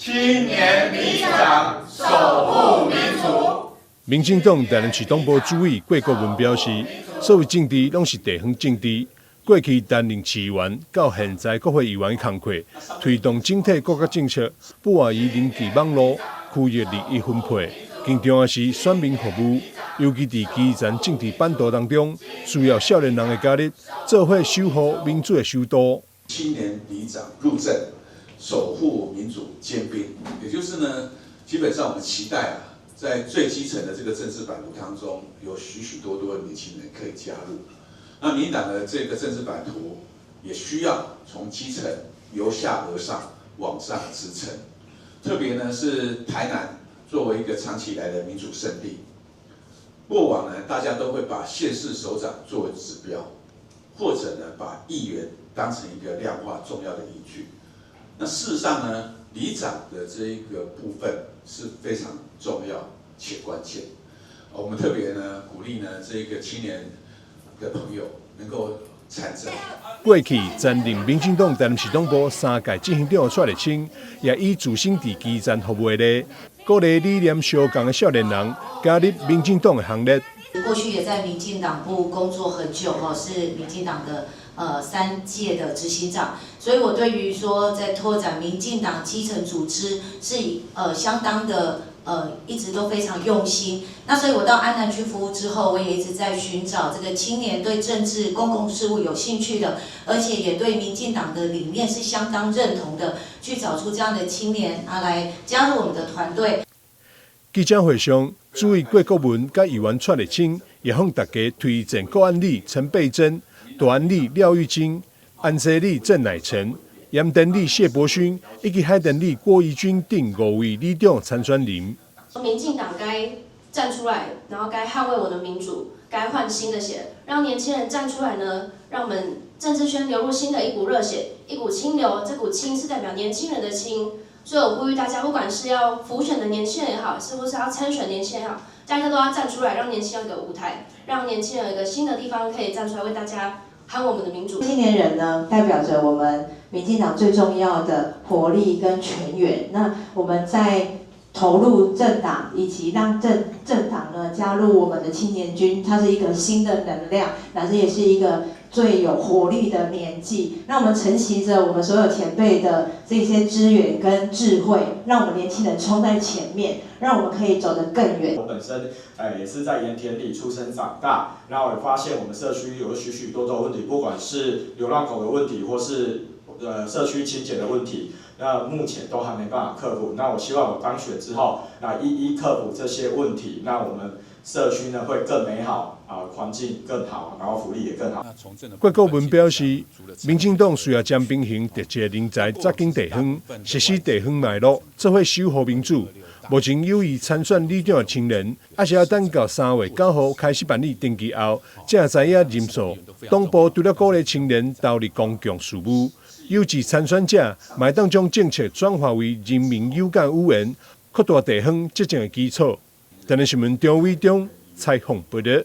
青年里長守護民主。民進黨台南市黨部主委郭國文表示，所有政治攏是地方政治。過去擔任市議員到現在國會議員的工作，推動整體國家政策，不外於人際網絡、區域利益分配，更重要是選民服務。尤其在基層政治版圖當中，需要少年人的加入，做伙守護民主的首都。青年里長入陣，守護民主尖兵，也就是呢，基本上我們期待在最基層的這個政治版圖當中，有許許多多的年輕人可以加入。那民進黨的這個政治版圖也需要從基層由下而上往上支撐。特別呢是台南作為一個長期以來的民主聖地，過往呢大家都會把縣市首長作為指標，或者呢把議員當成一個量化重要的依據。那事實上呢，里長的這一個部分是非常重要且關鍵。我們特別呢鼓勵呢這個青年的朋友能夠參政。過去擔任民進黨台南市黨部3屆執行長的蔡立青，也以自身在基層服務的例，鼓勵理念相同的少年人加入民進黨的行列。過去也在民進黨部工作很久是民進黨的3屆的執行長，所以我對於說在拓展民進黨基層組織是相當的。一直都非常用心。那所以我到安南區服務之後，我也一直在尋找這個青年對政治公共事務有興趣的，而且也對民進黨的理念是相當認同的，去找出這樣的青年來加入我們的團隊。記者會上，主委郭國文甲議員蔡立青也向大家推薦高安里陳貝珍、大安里廖玉金、安西里鄭乃成。鹽埕里謝伯勳以及海埕里郭怡君等5位里長參選人。民進黨該站出來，然後該捍衛我的民主，該換新的血，讓年輕人站出來呢，讓我們政治圈流入新的一股熱血，一股清流。這股清是代表年輕人的清，所以我呼籲大家，不管是要輔選的年輕人也好，是不是要參選年輕人也好，大家都要站出來，讓年輕人有個舞台，讓年輕人有一個新的地方可以站出來為大家喊我們的民主。青年人呢，代表着我們民進黨最重要的活力跟全員。那我們在投入政黨，以及讓政黨呢加入我們的青年軍，它是一個新的能量，那這也是一個最有活力的年紀。那我們承襲着我們所有前輩的這些資源跟智慧，讓我們年輕人衝在前面，讓我們可以走得更遠。我本身也是在鹽田裡出生長大，然後也發現我們社區有許許多多問題，不管是流浪狗的問題，或是社區清潔的問題，那目前都還沒辦法克服。那我希望我當選之後，一一克服這些問題，那我們社區呢會更美好，環境更好，然後福利也更好。郭國文表示，民進黨需要將秉行特質人才扎進地方，實施地方脈絡，做伙守護民主。目前有意參選里長的青年，還是要等到3月9號開始辦理登記後，才知影人數。黨部除了鼓勵青年投入公共事務，有志參選者，嘛當將政策轉化為人民有感有緣，擴大地方執政的基礎。台南新聞張偉忠採訪報道。